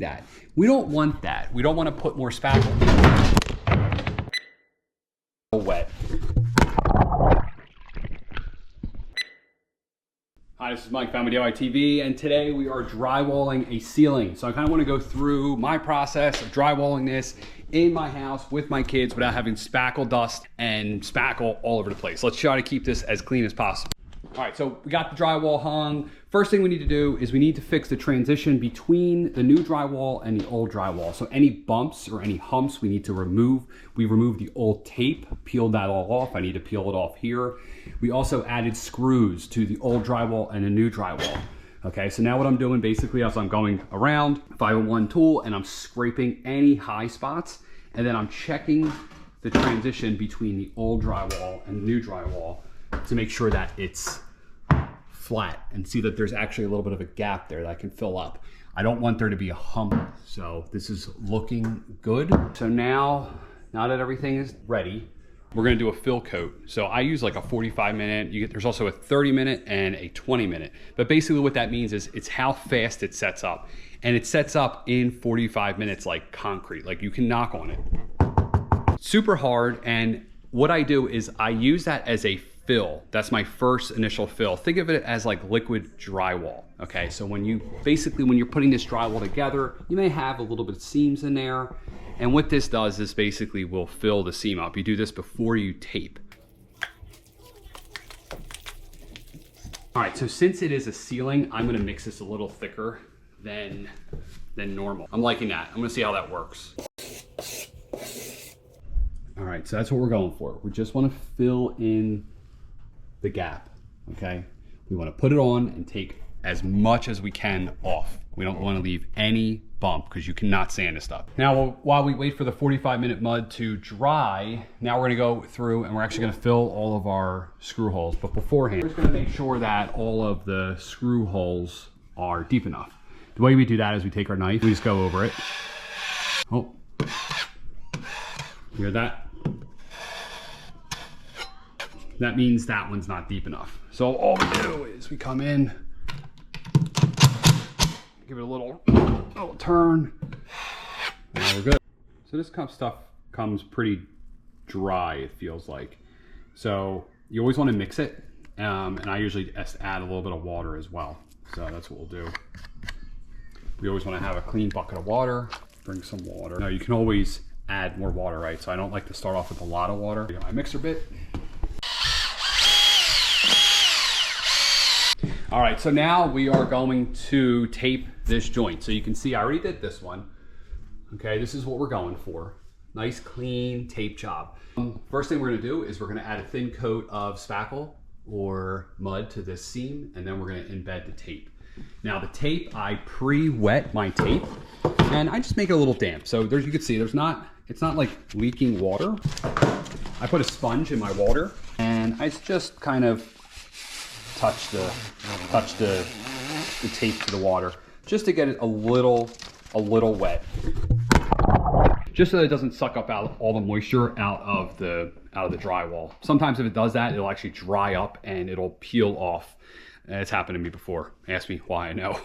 that. We don't want that. We don't want to put more spackle. Wet. Hi, this is Mike, found DIYtv, and today we are drywalling a ceiling. So I kind of want to go through my process of drywalling this in my house with my kids without having spackle dust and spackle all over the place. Let's try to keep this as clean as possible. All right, so we got the drywall hung. First thing we need to do is we need to fix the transition between the new drywall and the old drywall. So any bumps or any humps we need to remove. We removed the old tape, peeled that all off. I need to peel it off here. We also added screws to the old drywall and the new drywall. Okay, so now what I'm doing basically is I'm going around 501 tool and I'm scraping any high spots, and then I'm checking the transition between the old drywall and the new drywall to make sure that it's flat and see that there's actually a little bit of a gap there that I can fill up. I don't want there to be a hump. So this is looking good. So now that everything is ready, we're gonna do a fill coat. So I use like a 45-minute, there's also a 30-minute and a 20-minute. But basically what that means is it's how fast it sets up. And it sets up in 45 minutes like concrete, like you can knock on it. Super hard, and what I do is I use that as a fill. That's my first initial fill. Think of it as like liquid drywall. Okay, so when you're putting this drywall together, you may have a little bit of seams in there. And what this does is basically will fill the seam up. You do this before you tape. All right, so since it is a ceiling, I'm gonna mix this a little thicker than normal. I'm liking that. I'm gonna see how that works. All right, so that's what we're going for. We just wanna fill in the gap, okay? We wanna put it on and take as much as we can off. We don't wanna leave any bump because you cannot sand this stuff. Now, while we wait for the 45-minute mud to dry, now we're gonna go through and we're actually gonna fill all of our screw holes. But beforehand, we're just gonna make sure that all of the screw holes are deep enough. The way we do that is we take our knife, we just go over it. Oh, you hear that? That means that one's not deep enough. So all we do is we come in, give it a little turn, now we're good. So this kind of stuff comes pretty dry, it feels like. So you always want to mix it, and I usually just add a little bit of water as well. So that's what we'll do. We always want to have a clean bucket of water. Bring some water. Now you can always add more water, right? So I don't like to start off with a lot of water. I got my mixer bit. All right, so now we are going to tape this joint. So you can see I already did this one. Okay, this is what we're going for. Nice, clean tape job. First thing we're gonna do is we're gonna add a thin coat of spackle or mud to this seam, and then we're gonna embed the tape. Now the tape, I pre-wet my tape, and I just make it a little damp. So there's, you can see it's not like leaking water. I put a sponge in my water, and I just kind of touch the tape to the water just to get it a little wet, just so that it doesn't suck up all the moisture out of the drywall. Sometimes if it does that, it'll actually dry up and it'll peel off. It's happened to me before. Ask me why I know.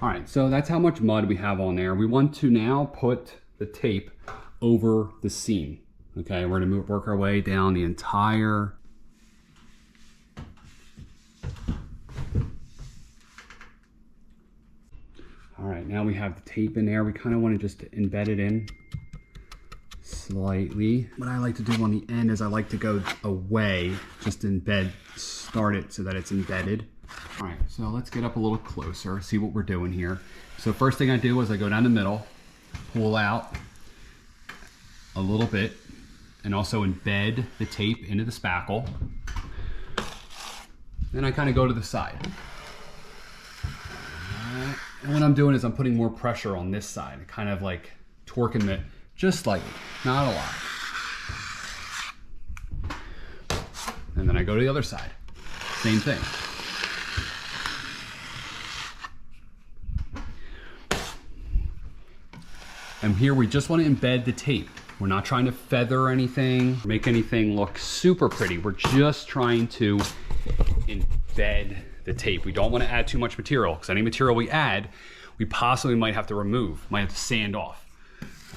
All right, so that's how much mud we have on there. We want to now put the tape over the seam. Okay, we're gonna work our way down the entire All right, now we have the tape in there. We kind of want to just embed it in slightly. What I like to do on the end is I like to go away, just start it so that it's embedded. All right, so let's get up a little closer, see what we're doing here. So first thing I do is I go down the middle, pull out a little bit, and also embed the tape into the spackle. Then I kind of go to the side. And what I'm doing is I'm putting more pressure on this side, kind of like torquing it just slightly, not a lot. And then I go to the other side, same thing. And here we just want to embed the tape. We're not trying to feather anything, make anything look super pretty. We're just trying to embed the tape. We don't want to add too much material, because any material we add, we possibly might have to remove, might have to sand off.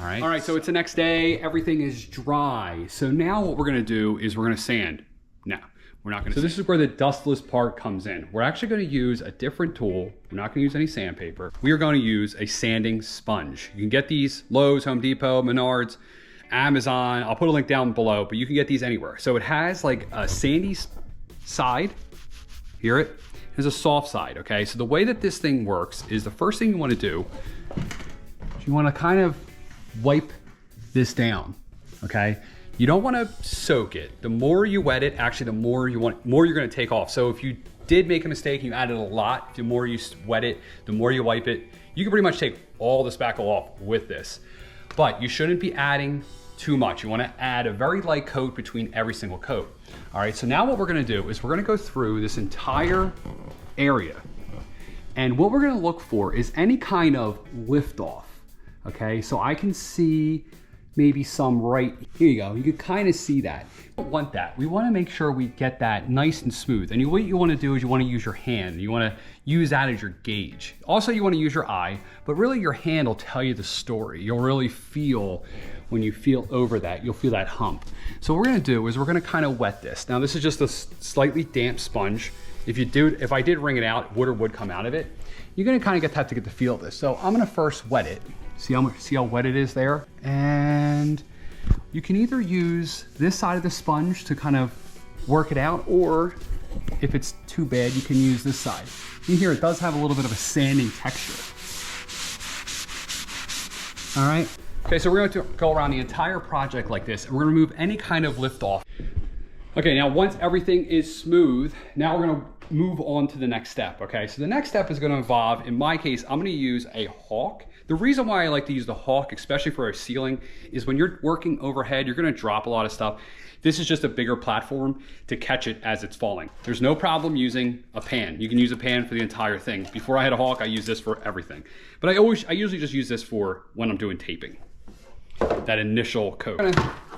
All right, so it's the next day, everything is dry. So now what we're gonna do is we're gonna sand. No, we're not gonna sand. This is where the dustless part comes in. We're actually gonna use a different tool. We're not gonna use any sandpaper. We are gonna use a sanding sponge. You can get these Lowe's, Home Depot, Menards, Amazon. I'll put a link down below, but you can get these anywhere. So it has like a sandy side, hear it? There's a soft side, okay? So the way that this thing works is the first thing you wanna do is you wanna kind of wipe this down, okay? You don't want to soak it. The more you wet it, actually the more you're going to take off. So if you did make a mistake and you added a lot, the more you wet it, the more you wipe it, you can pretty much take all the spackle off with this. But you shouldn't be adding too much. You want to add a very light coat between every single coat. All right, so now what we're going to do is we're going to go through this entire area. And what we're going to look for is any kind of lift off. Okay, so I can see maybe some right, here you go, you can kind of see that. We don't want that. We want to make sure we get that nice and smooth. And what you want to do is you want to use your hand. You want to use that as your gauge. Also, you want to use your eye, but really your hand will tell you the story. You'll really feel, when you feel over that, you'll feel that hump. So what we're going to do is we're going to kind of wet this. Now this is just a slightly damp sponge. If I did wring it out, water would come out of it. You're going to kind of have to get the feel of this. So I'm going to first wet it. See how wet it is there? And you can either use this side of the sponge to kind of work it out, or if it's too bad, you can use this side. You hear it does have a little bit of a sanding texture. All right. Okay, so we're going to go around the entire project like this, and we're going to remove any kind of lift off. Okay, now once everything is smooth, now we're going to move on to the next step, okay? So the next step is going to involve, in my case, I'm going to use a hawk. The reason why I like to use the hawk, especially for a ceiling, is when you're working overhead, you're going to drop a lot of stuff. This is just a bigger platform to catch it as it's falling. There's no problem using a pan. You can use a pan for the entire thing. Before I had a hawk, I used this for everything. But I usually just use this for when I'm doing taping. That initial coat.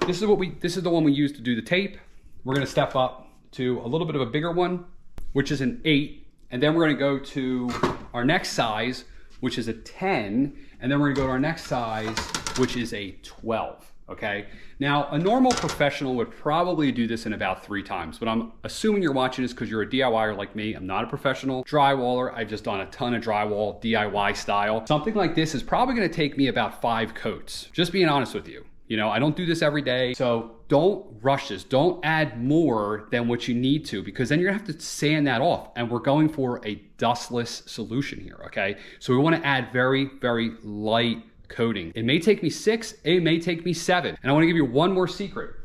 This is the one we use to do the tape. We're going to step up to a little bit of a bigger one, which is an 8, and then we're going to go to our next size, which is a 10, and then we're going to go to our next size, which is a 12. Okay. Now, a normal professional would probably do this in about 3 times, but I'm assuming you're watching this because you're a DIYer like me. I'm not a professional drywaller. I've just done a ton of drywall, DIY style. Something like this is probably going to take me about 5 coats. Just being honest with you. You know, I don't do this every day, so don't rush this. Don't add more than what you need to, because then you're gonna have to sand that off. And we're going for a dustless solution here, okay? So we wanna add very, very light coating. It may take me 6, it may take me 7. And I wanna give you one more secret.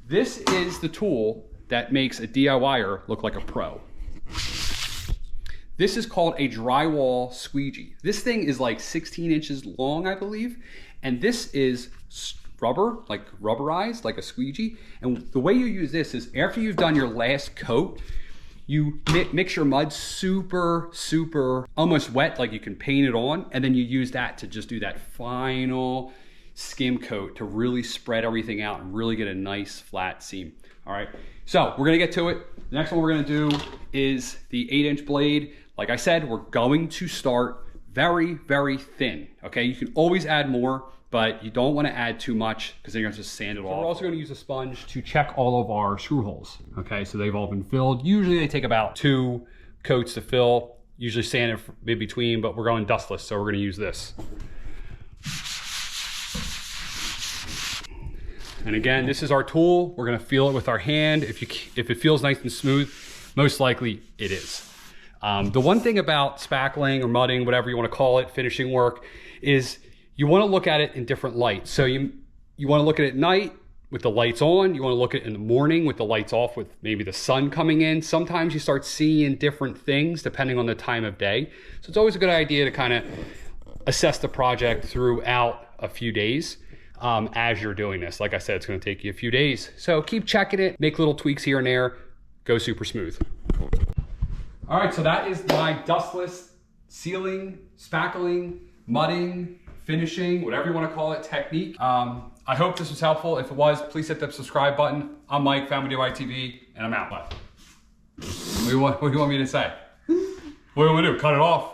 This is the tool that makes a DIYer look like a pro. This is called a drywall squeegee. This thing is like 16 inches long, I believe. And this is rubber, like rubberized, like a squeegee. And the way you use this is after you've done your last coat, you mix your mud super, super, almost wet, like you can paint it on. And then you use that to just do that final skim coat to really spread everything out and really get a nice flat seam. All right, so we're gonna get to it. The next one we're gonna do is the 8-inch blade. Like I said, we're going to start very, very thin, okay? You can always add more, but you don't want to add too much because then you're going to just sand it off. We're also going to use a sponge to check all of our screw holes. Okay, so they've all been filled. Usually they take about 2 coats to fill, usually sand it in between, but we're going dustless, so we're going to use this. And again, this is our tool. We're going to feel it with our hand. If it feels nice and smooth, most likely it is. The one thing about spackling or mudding, whatever you want to call it, finishing work, is you want to look at it in different lights. So you want to look at it at night with the lights on. You want to look at it in the morning with the lights off, with maybe the sun coming in. Sometimes you start seeing different things depending on the time of day. So it's always a good idea to kind of assess the project throughout a few days as you're doing this. Like I said, it's going to take you a few days. So keep checking it, make little tweaks here and there, go super smooth. All right, so that is my dustless sealing, spackling, mudding, finishing, whatever you want to call it, technique. I hope this was helpful. If it was, please hit that subscribe button. I'm Mike, DIYtv, and I'm out. Bye. What do you want me to say? What do you want me to do? Cut it off?